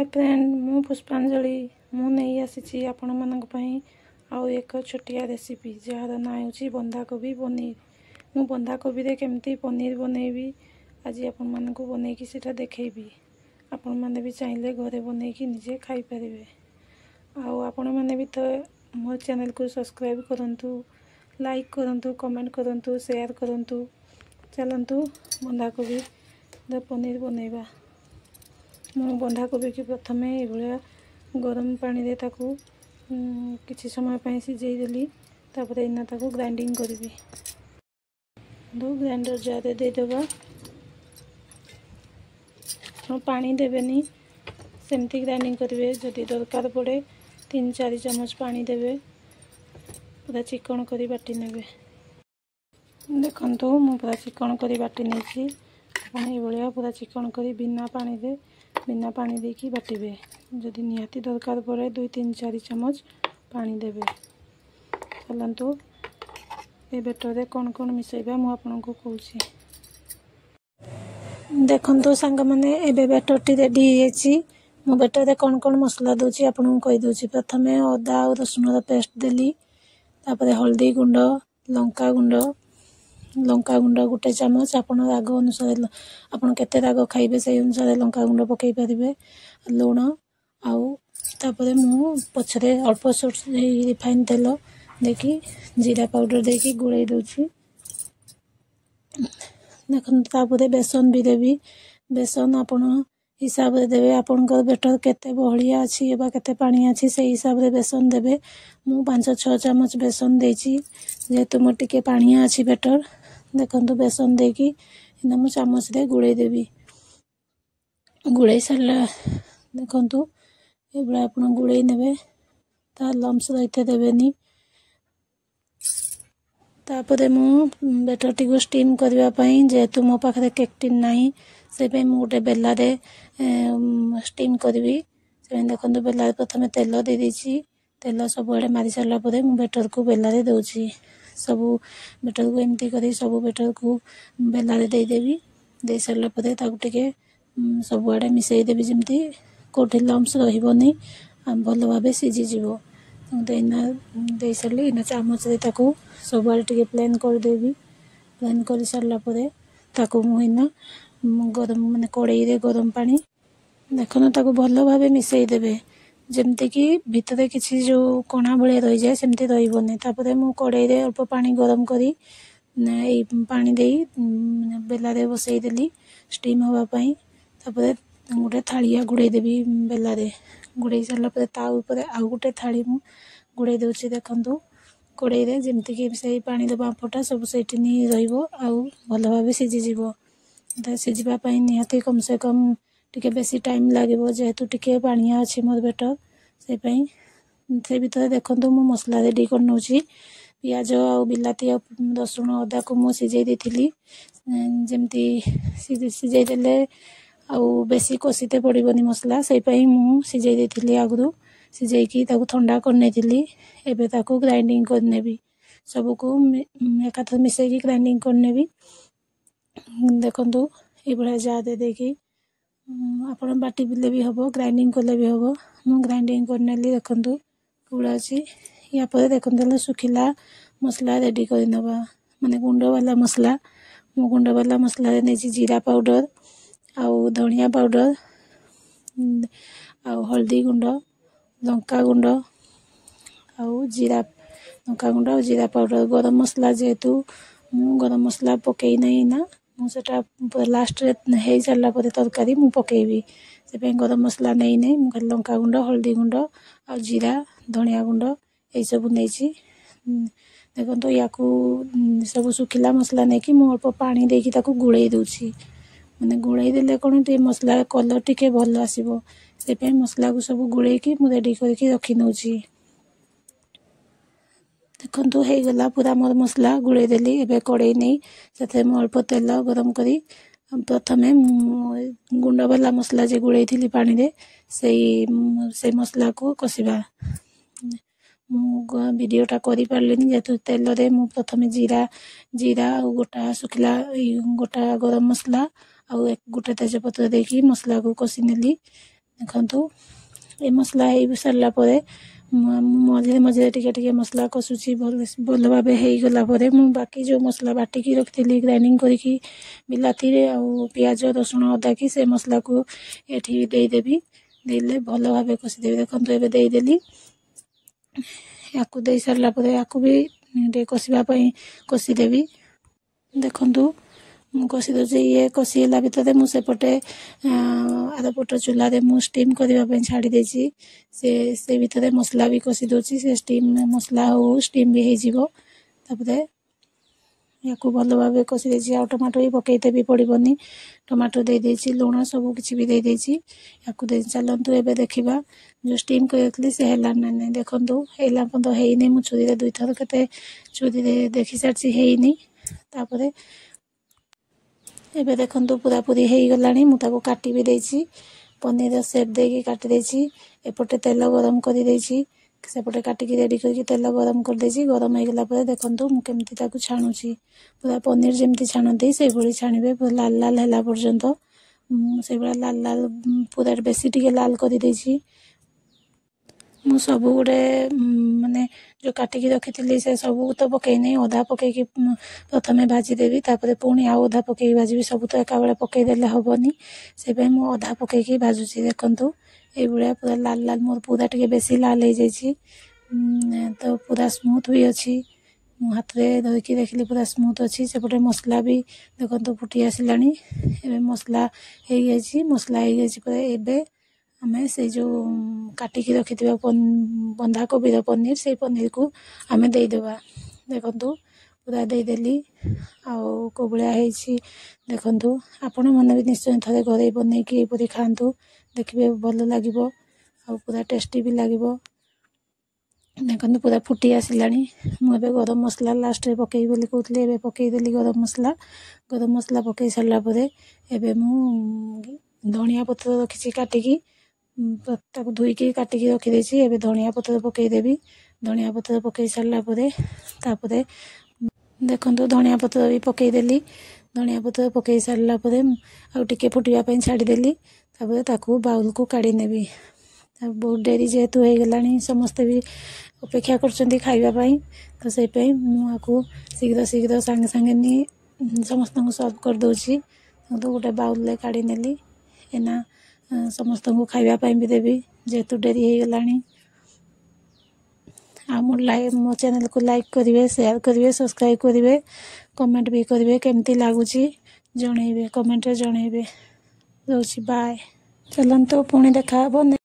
Hi friend मु पुष्पांजलि मु नहीं आसी आपण मानक पई आउ एक छोटिया रेसिपी जार ना होची बंधाकोबी पनीर। मु बंधाकोबी रे केमती पनीर बनैबी आज आपण मानक बनै कि सेटा देखैबी। आपण माने भी चाहिले घरे बनै कि निजे खाई परिबे। आउ आपण माने भी तो मो चैनल को सब्सक्राइब करंतु, लाइक करंतु, कमेंट करंतु, शेयर करंतु। चलंतु बंधाकोबी रे पनीर बनैबा। मु बंधाकोबी की प्रथमे ये गरम पानी रे ताकू किछि समय पई सिझेई देली। तापर इना ताकू ग्राइंडिंग करबी। दो ग्राइंडर जार दे देबा। पानी देबेनी, सेमती ग्राइंडिंग करिवे। जदि दरकार पड़े 3-4 चम्मच पानी देबे। पूरा चिकन करी बाटी नेबे। देखंतु मु पूरा चिकन करी बाटी नेछि। आपण ए भलिया पूरा चिकन करी बिना पानी देकी बाटिबे। जदि निहाती दरकार पड़े 2-3-4 चम्मच पानी देबे। चलंतु ए बेटर रे कोन कोन मिसैबा मु आपन को कहूची। देखंतु संग माने एबे बेटर टी रेडी हेछि। मु बेटर रे कोन कोन मसला दोची आपन को कहि दोची। प्रथमे अदा और रसुन रो पेस्ट देली। तापर हल्दी गुंड, लंका गुंड गोटे चामच। आपन राग अनुसार आपन केते राग खाइबे से अनुसार लंका गुंड पकई परिबे। लूण आउ तापर मु पछरे अल्प रिफाइन तेल देखि जीरा पाउडर देखि गुळै दोची। देखन तापर बेसन भी देबी। बेसन आपन हिसाब रे देबे। आपन को बेटर केते बहलिया अछि एबा केते पानी अछि से हिसाब रे बेसन देबे। मु 5-6 चम्मच बेसन देछि जेतु मो टिके पानिया अछि बेटर। देखंतु बेसन देकी इना मु चामच रे गुळै देबी। गुळै सरला देखंतु एबला आपन गुळै नेबे। ता लम्स रहिते देबेनी। तापरे मु बेटर टी को स्टीम करबा पई जेतु मो पाखरे केक टिन नाही से पे मु गोटे बेला रे स्टीम करबी। से देखंतु बेला रे प्रथमे तेल दे देछि। तेल सब आडे मारी सरला परे मु बेटर को बेला रे दोछि। सब बेटर को एमती करी सब बेटर को बेला रे दे देबी। दे सरला परे ताकू टिके सब आडे मिसई देबी जेमती कोठे लम्स रहिबोनी भलो भाबे सिझी जिवो। इना दे सरली इना चामच रे ताकू सब आडे टिके प्लेन कर देबी। प्लेन करी सरला परे ताकू मु इना गरम माने कड़ाई रे गरम पानी देखन ताकू भलो भाबे मिसई देबे जेमती कि भितरे किछि जो कोणा भले रहि जाय सेमती रहिबोनी। तापरे मु कड़ाई रे अल्प पानी गरम करी ए पानी देई बेला रे बसई देली स्टीम होबा पई। तापरे गोटे थालिया गुड़ै देबी। बेला रे गुड़ै सरला परे ता ऊपर आ गोटे थाली मु गुड़ै दोछि। देखंतु कड़ाई रे जेमती कि सेई पानी रे बांपटा सब सेठी नि रहिबो आउ भलो भाबे सिझी जिवो। ता सिझिबा पई निहाती कम से कम टिके बेसी टाइम लागिबो जेहेतु टिके पानिया अछि मोर बेटर से पई। से भीतर देखंतु मु मसला रेडी कर नउची। प्याज आ बिलाती आ रसुन अदा को मु सिझेई देथिली। जेमती सिझेई देले आउ बेसी कसिते पड़िबोनी मसला से पई मु सिझेई देथिली। आगुरु सिझेई की ताकू ठंडा कर नेथिली। एबे ताकू ग्राइंडिंग कर नेबी। सब को एकाथ मिसई की ग्राइंडिंग कर नेबी। देखंतु ए बडा जा दे देखी आपण बाटी बिले भी हबो, ग्राइंडिंग करले भी हबो। मु ग्राइंडिंग कर नेली। देखंतु पुड़ा अछि। या पर देखंतु सुखिला मसला रेडी कर नबा माने गुंड वाला मसला। मु गुंड वाला मसला रे नेछि जीरा पाउडर आउ धनिया पाउडर आउ हल्दी गुंड, लंका गुंड आउ जीरा लंका गुंड आउ जीरा पाउडर। गरम मसला जेतु मु गरम मसला पकेई नै ना मु सेटा लास्ट रे हे सरला परे तरकारी मु पकेइबी। से पे गरम मसला नै मु खाली लंका गुंड, हल्दी गुंड आ जीरा धनिया गुंड ए सब नेछि। देखंतु याकू सब सुखिला मसला नै कि मु अल्प पानी देकी ताकू गुळै दोछि। माने गुळै देले कोन टे मसला कलर टिके भलो आसीबो। से पे मसला को सब गुळै की मु रेडी करके रखि नउछि। देखंतु हे गला पूरा मोर मसला गुळै देली। एबे कड़ाई नै सेते मु अल्प तेल गरम करी प्रथमे गुंड वाला मसला जे गुळै थिली पानी रे से मसला को कसिबा। मु वीडियो टा करी पारलिनी जेतु तेल रे मु प्रथमे जीरा गोटा सुखिला गोटा गरम मसला आ एक गोटे तेजपत्र देकी मसला को कसी नेली। ଦେଖନ୍ତୁ ଏ ମସଲା ହେଇ ସାରିଲା ପରେ ମଝିରେ ମଝିରେ ଟିକେ ଟିକେ ମସଲା କଷୁଛି। ଭଲ ଭାବେ ହେଇଗଲା ପରେ ମୁଁ ବାକି ଯେଉଁ ମସଲା ବାଟିକି ରଖିଥିଲି ଗ୍ରାଇଣ୍ଡିଙ୍ଗ କରିକି ବିଲାତିରେ ଆଉ ପିଆଜ ରସୁଣ ଅଦା କି ସେ ମସଲାକୁ ଏଠି ଦେଇଦେବି। ଦେଲେ ଭଲ ଭାବେ କଷିଦେବି। ଦେଖନ୍ତୁ ଏବେ ଦେଇଦେଲି। ୟାକୁ ଦେଇ ସାରିଲା ପରେ ୟାକୁ ବି ଟିକେ କଷିବା ପାଇଁ କଷିଦେବି। ଦେଖନ୍ତୁ ମୁଁ କଷି ଦେଉଛି। ଇଏ କଷି ହେଲା ଭିତରେ ମୁଁ ସେପଟେ ଆରପଟ ଚୁଲାରେ ମୁଁ ଷ୍ଟିମ୍ କରିବା ପାଇଁ ଛାଡ଼ି ଦେଇଛି। ସେ ଭିତରେ ମସଲା ବି କଷି ଦେଉଛି। ସେ ଷ୍ଟିମ୍ ମସଲା ହଉ ଷ୍ଟିମ୍ ବି ହେଇଯିବ। ତାପରେ ୟାକୁ ଭଲ ଭାବେ କଷି ଦେଇଛି। ଆଉ ଟମାଟୋ ବି ପକାଇତେ ବି ପଡ଼ିବନି। ଟମାଟୋ ଦେଇଦେଇଛି, ଲୁଣ ସବୁ କିଛି ବି ଦେଇଦେଇଛି। ୟାକୁ ଦେଇ ଚାଲନ୍ତୁ ଏବେ ଦେଖିବା ଯେଉଁ ଷ୍ଟିମ୍ କରିଥିଲି ସେ ହେଲା ନା ନାହିଁ। ଦେଖନ୍ତୁ ହେଇଲା ପର୍ଯ୍ୟନ୍ତ ହେଇନି। ମୁଁ ଛୁରୀରେ ଦୁଇଥର କେତେ ଛୁରୀରେ ଦେଖି ସାରିଛି, ହେଇନି। ତାପରେ ଏବେ ଦେଖନ୍ତୁ ପୁରାପୁରି ହେଇଗଲାଣି। ମୁଁ ତାକୁ କାଟି ବି ଦେଇଛି। ପନିରର ସେପ୍ ଦେଇକି କାଟି ଦେଇଛି। ଏପଟେ ତେଲ ଗରମ କରିଦେଇଛି। ସେପଟେ କାଟିକି ରେଡ଼ି କରିକି ତେଲ ଗରମ କରିଦେଇଛି। ଗରମ ହେଇଗଲା ପରେ ଦେଖନ୍ତୁ ମୁଁ କେମିତି ତାକୁ ଛାଣୁଛି। ପୁରା ପନିର ଯେମିତି ଛାଣନ୍ତି ସେଇଭଳି ଛାଣିବେ। ପୁରା ଲାଲ ଲାଲ ହେଲା ପର୍ଯ୍ୟନ୍ତ ସେଇଭଳିଆ ଲାଲ ଲାଲ ପୁରା ବେଶୀ ଟିକେ ଲାଲ କରିଦେଇଛି। ମୁଁ ସବୁ ଗୋଟେ ମାନେ ଯେଉଁ କାଟିକି ରଖିଥିଲି ସେ ସବୁ ତ ପକାଇନି। ଅଧା ପକାଇକି ପ୍ରଥମେ ଭାଜିଦେବି। ତାପରେ ପୁଣି ଆଉ ଅଧା ପକାଇକି ଭାଜିବି। ସବୁ ତ ଏକାବେଳେ ପକାଇଦେଲେ ହେବନି। ସେପାଇଁ ମୁଁ ଅଧା ପକାଇକି ଭାଜୁଛି। ଦେଖନ୍ତୁ ଏଇଭଳିଆ ପୁରା ଲାଲ ଲାଲ, ମୋର ପୁରା ଟିକେ ବେଶୀ ଲାଲ ହେଇଯାଇଛି। ତ ପୁରା ସ୍ମୁଥ୍ ବି ଅଛି। ମୁଁ ହାତରେ ଧରିକି ଦେଖିଲି ପୁରା ସ୍ମୁଥ୍ ଅଛି। ସେପଟେ ମସଲା ବି ଦେଖନ୍ତୁ ଫୁଟି ଆସିଲାଣି। ଏବେ ମସଲା ହେଇଯାଇଛି ପରେ ଏବେ ଆମେ ସେଇ ଯେଉଁ କାଟିକି ରଖିଥିବା ବନ୍ଧାକୋବିର ପନିର, ସେଇ ପନିରକୁ ଆମେ ଦେଇଦେବା। ଦେଖନ୍ତୁ ପୁରା ଦେଇଦେଲି। ଆଉ କେଉଁ ଭଳିଆ ହେଇଛି ଦେଖନ୍ତୁ। ଆପଣମାନେ ବି ନିଶ୍ଚୟ ଥରେ ଘରେ ବନେଇକି ଏପରି ଖାଆନ୍ତୁ। ଦେଖିବେ ଭଲ ଲାଗିବ ଆଉ ପୁରା ଟେଷ୍ଟି ବି ଲାଗିବ। ଦେଖନ୍ତୁ ପୁରା ଫୁଟି ଆସିଲାଣି। ମୁଁ ଏବେ ଗରମ ମସଲା ଲାଷ୍ଟରେ ପକାଇବି ବୋଲି କହୁଥିଲି। ଏବେ ପକାଇଦେଲି ଗରମ ମସଲା। ଗରମ ମସଲା ପକାଇ ସାରିଲା ପରେ ଏବେ ମୁଁ ଧନିଆ ପତ୍ର ରଖିଛି କାଟିକି, ତାକୁ ଧୋଇକି କାଟିକି ରଖିଦେଇଛି। ଏବେ ଧନିଆ ପତ୍ର ପକାଇଦେବି। ଧନିଆ ପତ୍ର ପକାଇ ସାରିଲା ପରେ ତାପରେ ଦେଖନ୍ତୁ ଧନିଆ ପତ୍ର ବି ପକାଇଦେଲି। ଧନିଆ ପତ୍ର ପକାଇ ସାରିଲା ପରେ ଆଉ ଟିକେ ଫୁଟିବା ପାଇଁ ଛାଡ଼ିଦେଲି। ତାପରେ ତାକୁ ବାଉଲକୁ କାଢ଼ି ନେବି। ବହୁତ ଡେରି ଯେହେତୁ ହେଇଗଲାଣି, ସମସ୍ତେ ବି ଅପେକ୍ଷା କରୁଛନ୍ତି ଖାଇବା ପାଇଁ। ତ ସେଇପାଇଁ ମୁଁ ଆକୁ ଶୀଘ୍ର ସାଙ୍ଗେ ସାଙ୍ଗେ ସମସ୍ତଙ୍କୁ ସର୍ଭ କରିଦେଉଛି। ଗୋଟେ ବାଉଲରେ କାଢ଼ି ନେଲି। ଏନା ସମସ୍ତଙ୍କୁ ଖାଇବା ପାଇଁ ବି ଦେବି ଯେହେତୁ ଡେରି ହେଇଗଲାଣି। ଆଉ ମୋ ଚ୍ୟାନେଲକୁ ଲାଇକ୍ କରିବେ, ସେୟାର କରିବେ, ସବସ୍କ୍ରାଇବ୍ କରିବେ, କମେଣ୍ଟ ବି କରିବେ। କେମିତି ଲାଗୁଛି ଜଣେଇବେ, କମେଣ୍ଟରେ ଜଣେଇବେ। ରହୁଛି, ବାଏ। ଚାଲନ୍ତୁ ପୁଣି ଦେଖା ହେବ।